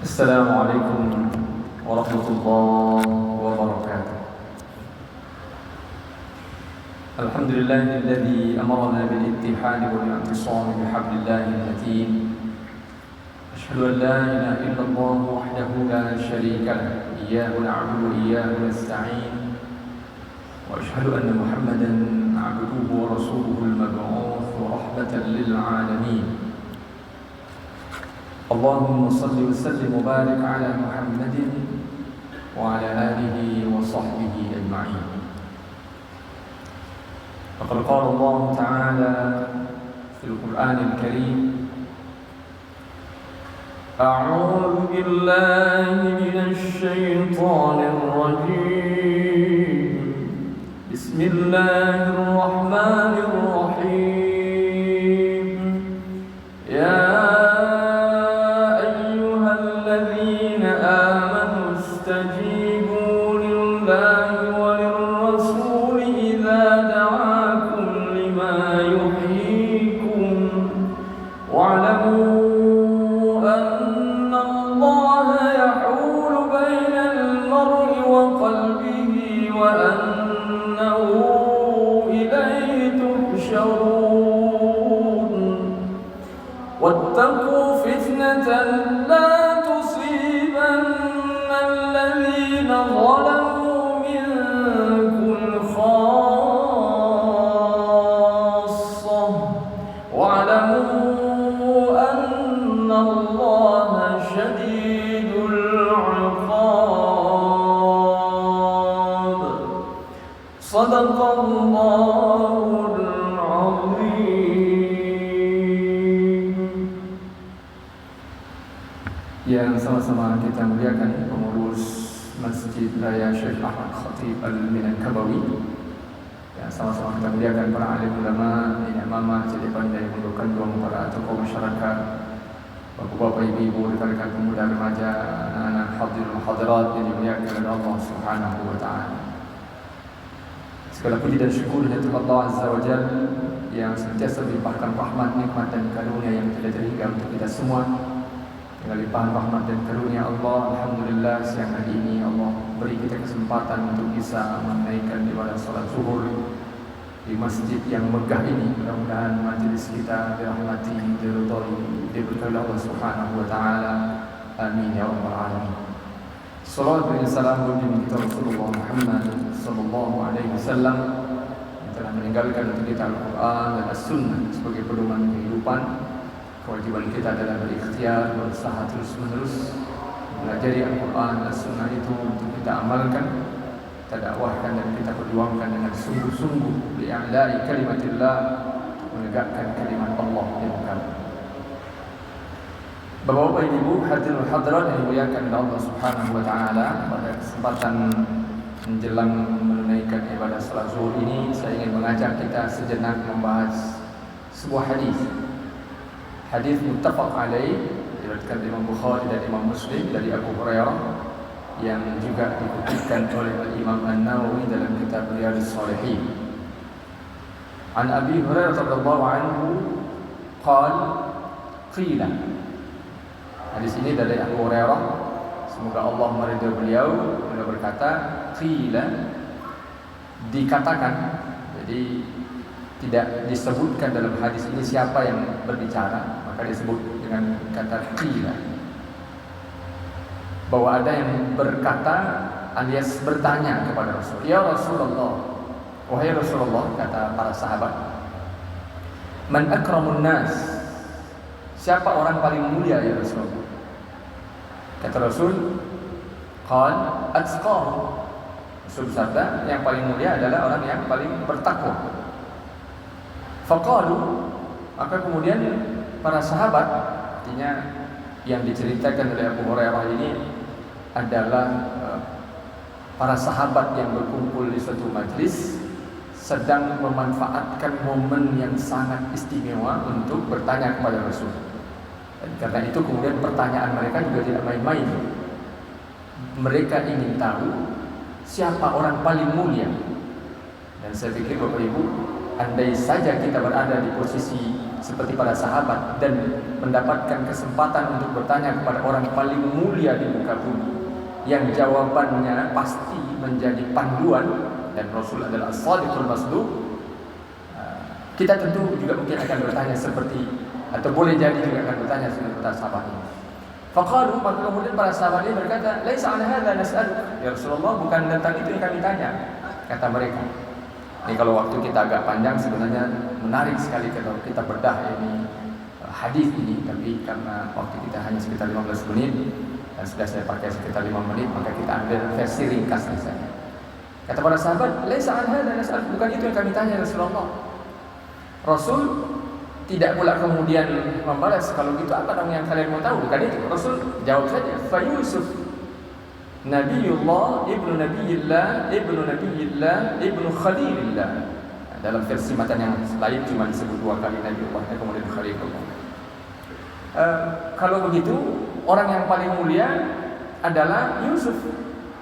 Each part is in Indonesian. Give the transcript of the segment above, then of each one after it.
السلام عليكم ورحمة الله وبركاته. الحمد لله الذي أمرنا بالاتحاد والاعتصام بحبل الله المتين. أشهد أن لا إله إلا الله وحده لا شريك له، إياه نعبد وإياه نستعين. وأشهد أن محمدا عبده ورسوله المبعوث رحمة للعالمين. اللهم صل وسلم وبارك على محمد وعلى آله وصحبه أجمعين. فقد قال الله تعالى في القرآن الكريم: أعوذ بالله من الشيطان الرجيم، بسم الله الرحمن الرحيم. يا استجيبوا لله وللرسول إذا دعاكم لما يحييكم واعلموا أن الله يحول بين المرء وقلبه وأنه إليه تحشرون واتقوا فتنة لا تصيبن الذين ظلموا منكم خاصة واعلموا أن الله شديد العقاب. صدق الله العظيم. Yang sama-sama kita muliakan pengurus Masjid Raya Syekh Ahmad Khatib Al-Minangkabawi, yang sama-sama kita muliakan para alim ulama, imam, jadi pandai mendoakan doang para tokoh masyarakat, bapak-bapak, ibu-ibu, rekan-rekan pemuda, remaja, anak-anak hadirin hadirat yang dimuliakan oleh Allah Subhanahu wa taala. Segala puji dan syukur untuk Allah Azza wa Jalla yang sentiasa melimpahkan rahmat, nikmat dan karunia yang tidak terhingga untuk kita semua. Dengan limpahan rahmat dan karunia Allah, alhamdulillah siang hari ini Allah beri kita kesempatan untuk bisa menaikkan ibadah salat zuhur di masjid yang megah ini. Mudah-mudahan majlis kita dirahmati, diridhai, diberkahi Allah Subhanahu wa taala. Amin ya rabbal alamin. Salawat dan salam bagi kita Rasulullah Muhammad sallallahu alaihi wasallam yang telah meninggalkan untuk kita Al-Qur'an dan As-Sunnah sebagai pedoman kehidupan. Kewajiban kita adalah berikhtiar, berusaha terus-menerus mempelajari Al-Quran dan Sunnah itu untuk kita amalkan, kita dakwahkan dan kita perjuangkan dengan sungguh-sungguh li'a'la'i kalimatillah, menegakkan kalimat Allah di muka. Bapak-bapak, ibu, hadirin hadirat yang dimuliakan oleh Allah Subhanahu wa taala, pada kesempatan menjelang menunaikan ibadah salat zuhur ini, saya ingin mengajak kita sejenak membahas sebuah hadis. Hadis muttafaq alaih, diriwayatkan Imam Bukhari dan Imam Muslim dari Abu Hurairah, yang juga dikutipkan oleh Imam An-Nawawi dalam kitab Riyadhus Shalihin. An Abi Hurairah radhiyallahu anhu qala qila. Hadis ini dari Abu Hurairah, semoga Allah meridhai beliau, beliau berkata qila, dikatakan. Jadi tidak disebutkan dalam hadis ini siapa yang berbicara, maka disebut dengan kata qila, bahwa ada yang berkata alias bertanya kepada Rasul, ya Rasulullah, wahai Rasulullah, kata para sahabat, man akramun nas, siapa orang paling mulia ya Rasulullah? Kata Rasul, qal atqahu, Rasul bersabda, yang paling mulia adalah orang yang paling bertakwa. Faqalu, maka kemudian para sahabat, artinya yang diceritakan oleh Abu Hurairah ini adalah para sahabat yang berkumpul di suatu majlis sedang memanfaatkan momen yang sangat istimewa untuk bertanya kepada Rasul. Dan karena itu kemudian pertanyaan mereka juga tidak main-main. Mereka ingin tahu siapa orang paling mulia. Dan saya pikir Bapak Ibu, andai saja kita berada di posisi seperti para sahabat dan mendapatkan kesempatan untuk bertanya kepada orang paling mulia di muka bumi, yang jawabannya pasti menjadi panduan, dan Rasul adalah as-sadiqul masduq, kita tentu juga mungkin akan bertanya seperti, atau boleh jadi juga akan bertanya seperti para sahabat ini. Faqalu, maka kemudian para sahabat ini berkata, laisa an hadza nas'aluk, ya Rasulullah, bukan tentang itu yang kami tanya, kata mereka. Ini kalau waktu kita agak panjang sebenarnya menarik sekali kalau kita bedah ini hadis ini, tapi karena waktu kita hanya sekitar 15 menit dan sudah saya pakai sekitar 5 menit, maka kita ambil versi ringkas misalnya. Kata para sahabat, laisa an hadza nas'aluk, bukan itu yang kami tanya Rasulullah. Rasul tidak pula kemudian membalas, kalau gitu apa dong yang kalian mau tahu? Bukan itu. Rasul jawab saja, fa Yusuf Nabiullah ibnu Nabiyillah ibnu Khalilillah. Dalam versi matan yang lain cuma disebut 2 kali Nabiullah, kemudian Khalilullah. Kalau begitu, orang yang paling mulia adalah Yusuf,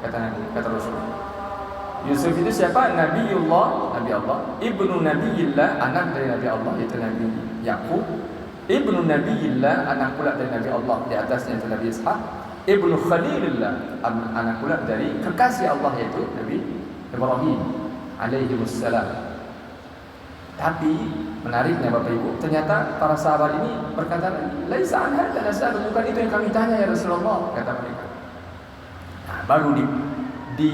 kata Rasul. Yusuf itu siapa? Nabiullah, Nabi Allah, ibnu Nabiyillah, anak dari Nabi Allah, yaitu Nabi Yakub, ibnu Nabiyillah, anak pula dari Nabi Allah, di atasnya itu Nabi Ishaq, ibnu Khalilillah, anak pula dari kekasih Allah, yaitu Nabi Ibrahim alaihi wassalam. Tapi menariknya Bapak Ibu, ternyata para sahabat ini berkata, laisa an hadza nas'al, bukan itu yang kami tanya ya Rasulullah, kata mereka. Nah, baru di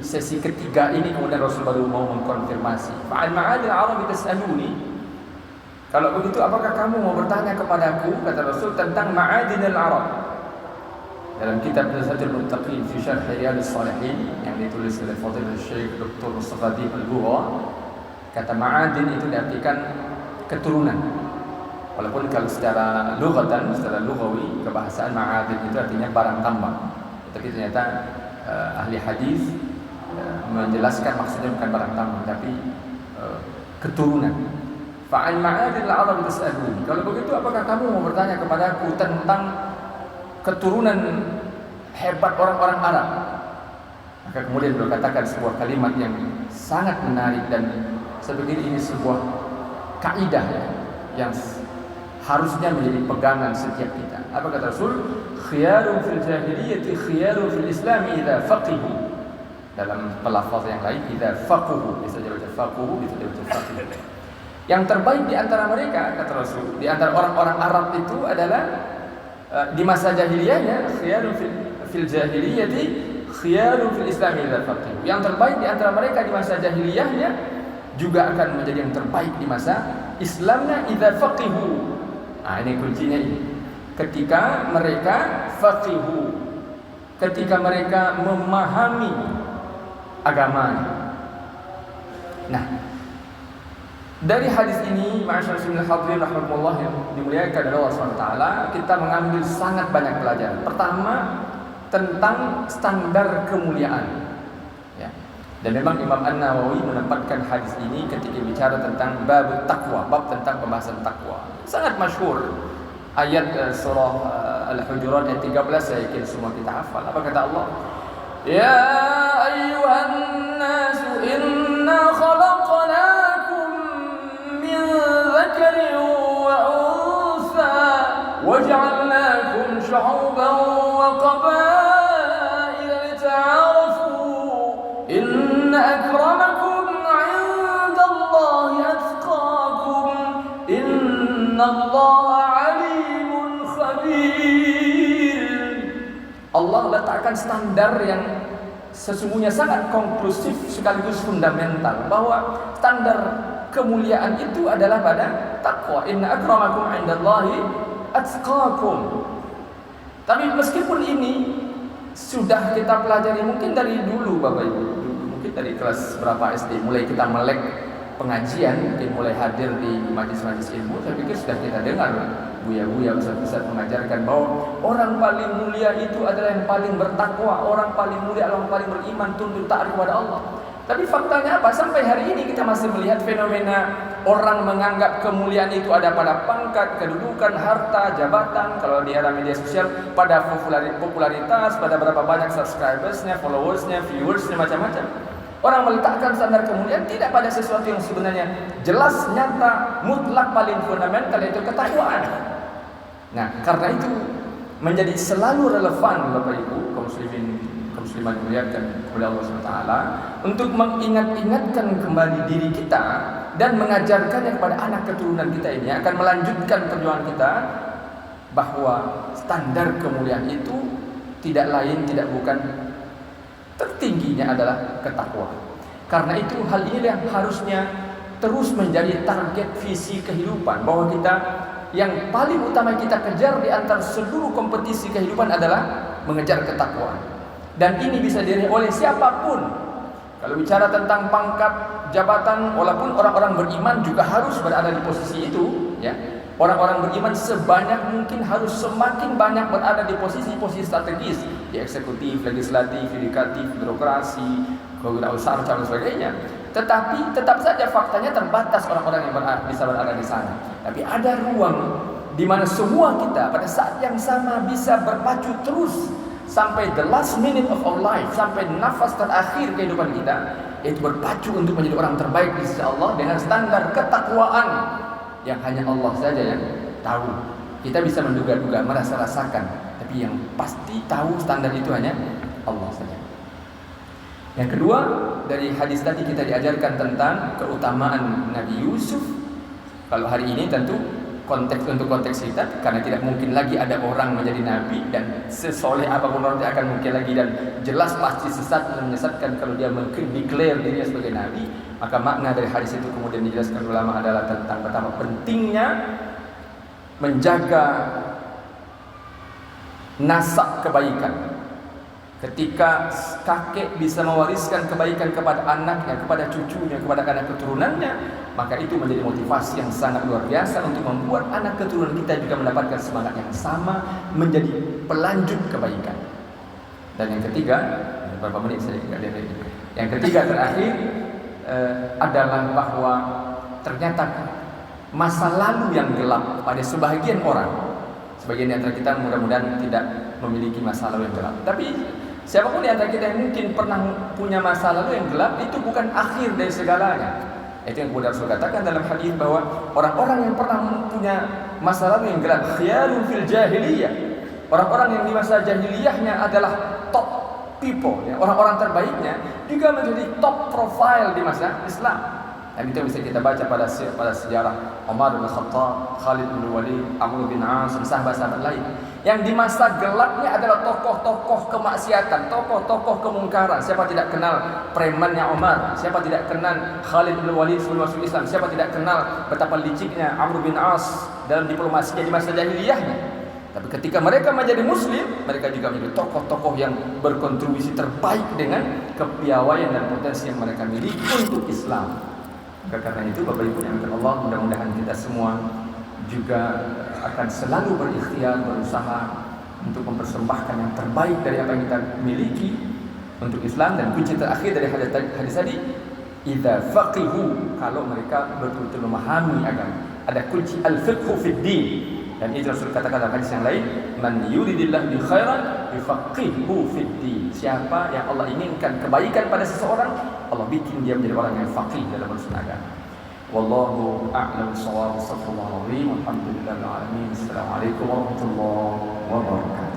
sesi ketiga ini kemudian Rasul baru mau mengkonfirmasi. Fa'al ma'adil Arabi tas'aluni, kalau begitu apakah kamu mau bertanya kepadaku, kata Rasul, tentang ma'adin al-Arab. Dalam kitab Nuzhatul Muttaqin fi Syarh Riyadhus Shalihin yang ditulis oleh Fadhilul Syekh Dr. Mustafa Al-Bugha, kata ma'adin itu diartikan keturunan. Walaupun kalau secara lughatan, secara lughawi, kebahasaan ma'adin itu artinya barang tambang. Tapi ternyata ahli hadis menjelaskan maksudnya bukan barang tambang tapi keturunan. Fa'al ma'adil al-Arab tas'aluni, kalau begitu apakah kamu mau bertanya kepadaku tentang keturunan hebat orang-orang Arab? Maka kemudian beliau katakan sebuah kalimat yang sangat menarik, dan saya pikir ini sebuah kaidah yang harusnya menjadi pegangan setiap kita. Apa kata Rasul? Khiyarun fil jahiliyyati khiyarun fil islami idza faqihu. Dalam pelafaz yang lain, idza faquhu, bisa jadi faquhu, bisa jadi faqihu. Yang terbaik di antara mereka, kata Rasul, di antara orang-orang Arab itu adalah di masa jahiliyahnya, khiyarun fil jahiliyyati khiyarun fil islami idza faqihu. Yang terbaik di antara mereka di masa jahiliyahnya juga akan menjadi yang terbaik di masa Islamnya idza faqihu. Nah, ini kuncinya ini. Ketika mereka faqihu, ketika mereka memahami agamanya. Nah, dari hadis ini, ma'asyar muslimin hadirin rahmatullah yang dimuliakan oleh Allah SWT, kita mengambil sangat banyak pelajaran. Pertama, tentang standar kemuliaan. Ya. Dan memang Imam An-Nawawi menempatkan hadis ini ketika bicara tentang bab taqwa, bab tentang pembahasan takwa. Sangat masyhur. Ayat surah Al-Hujurat ayat 13, saya yakin semua kita hafal. Apa kata Allah? Ya ayyuhan nasu inna khalaqnakum min dzakarin wa untha waja'alnakum syu'uban wa qabaila lita'arafu inna akramakum 'indallahi atqakum innallaha Allah letakkan standar yang sesungguhnya sangat konklusif sekaligus fundamental, bahwa standar kemuliaan itu adalah pada takwa. Inna akramakum 'indallahi atqakum. Tapi meskipun ini sudah kita pelajari mungkin dari dulu Bapak Ibu, mungkin dari kelas berapa SD mulai kita melek pengajian, mungkin mulai hadir di majlis-majlis ilmu, saya pikir sudah kita dengar buya-buya ustaz-ustaz mengajarkan bahwa orang paling mulia itu adalah yang paling bertakwa, orang paling mulia adalah yang paling beriman, tunduk taat kepada Allah. Tapi faktanya apa? Sampai hari ini kita masih melihat fenomena orang menganggap kemuliaan itu ada pada pangkat, kedudukan, harta, jabatan. Kalau di era media sosial pada popularitas, pada berapa banyak subscribersnya, followersnya, viewersnya, macam-macam. Orang meletakkan standar kemuliaan tidak pada sesuatu yang sebenarnya jelas, nyata, mutlak, paling fundamental, yaitu ketakwaan. Nah, karena itu menjadi selalu relevan Bapak Ibu kaum muslimin, kaum muslimat dimuliakan oleh Allah SWT, untuk mengingat-ingatkan kembali diri kita dan mengajarkannya kepada anak keturunan kita ini akan melanjutkan perjuangan kita, bahwa standar kemuliaan itu tidak lain, tidak bukan, tertingginya adalah ketakwaan. Karena itu hal ini yang harusnya terus menjadi target visi kehidupan, bahwa kita yang paling utama kita kejar di antara seluruh kompetisi kehidupan adalah mengejar ketakwaan. Dan ini bisa diraih oleh siapapun. Kalau bicara tentang pangkat, jabatan, walaupun orang-orang beriman juga harus berada di posisi itu, ya. Orang-orang beriman sebanyak mungkin harus semakin banyak berada di posisi-posisi strategis, di eksekutif, legislatif, yudikatif, birokrasi, kewirausahaan dan sebagainya. Tetapi tetap saja faktanya terbatas orang-orang yang bisa berada di sana. Tapi ada ruang di mana semua kita pada saat yang sama bisa berpacu terus sampai the last minute of our life, sampai nafas terakhir kehidupan kita, yaitu berpacu untuk menjadi orang terbaik di sisi Allah dengan standar ketakwaan yang hanya Allah saja yang tahu. Kita bisa menduga-duga, merasa-rasakan, tapi yang pasti tahu standar itu hanya Allah saja. Yang kedua, dari hadis tadi kita diajarkan tentang keutamaan Nabi Yusuf. Kalau hari ini tentu untuk konteks kita, karena tidak mungkin lagi ada orang menjadi nabi dan sesoleh apapun orang tidak akan mungkin lagi, dan jelas pasti sesat dan menyesatkan kalau dia mengklaim dirinya sebagai nabi. Maka makna dari hadis itu kemudian dijelaskan ulama adalah tentang betapa pentingnya menjaga nasab kebaikan. Ketika kakek bisa mewariskan kebaikan kepada anaknya, kepada cucunya, kepada anak keturunannya, maka itu menjadi motivasi yang sangat luar biasa untuk membuat anak keturunan kita juga mendapatkan semangat yang sama, menjadi pelanjut kebaikan. Dan yang ketiga, beberapa menit saya tidak lihat ini. Yang ketiga terakhir adalah bahwa ternyata masa lalu yang gelap pada sebagian orang, sebagian di antara kita mudah-mudahan tidak memiliki masa lalu yang gelap. Tapi siapapun di antara kita yang mungkin pernah punya masa lalu yang gelap, itu bukan akhir dari segalanya. Itu yang kemudian Rasul katakan dalam hadis, bahwa orang-orang yang pernah punya masa lalu yang gelap, khiyarun fil jahiliyah, orang-orang yang di masa jahiliyahnya adalah top people, ya, orang-orang terbaiknya, juga menjadi top profile di masa Islam. Dan itu bisa kita baca pada sejarah Umar bin Khattab, Khalid bin Walid, Amr bin As, dan sahabat-sahabat lain, yang di masa gelapnya adalah tokoh-tokoh kemaksiatan, tokoh-tokoh kemungkaran. Siapa tidak kenal premannya Umar? Siapa tidak kenal Khalid bin Walid sebelum masuk Islam? Siapa tidak kenal betapa liciknya Amr bin As dalam diplomasinya di masa jahiliyahnya? Tapi ketika mereka menjadi muslim, mereka juga menjadi tokoh-tokoh yang berkontribusi terbaik dengan kepiawaian dan potensi yang mereka miliki untuk Islam. Karena itu Bapak Ibu yang Allah, mudah-mudahan kita semua juga akan selalu berikhtiar, berusaha untuk mempersembahkan yang terbaik dari apa yang kita miliki untuk Islam. Dan kunci terakhir dari hadis tadi, idza faqihu, kalau mereka betul-betul memahami agama. Ada kunci al-fiqhu fid din. Dan itu Rasul katakan dalam hadis yang lain, man yuridillahu bi khairan yufaqihuhu fid din. Siapa yang Allah inginkan kebaikan pada seseorang, Allah bikin dia menjadi orang yang faqih dalam urusan agama. Wallahu a'lam bishawab. Alhamdulillahil alamin. Assalamualaikum warahmatullahi wabarakatuh.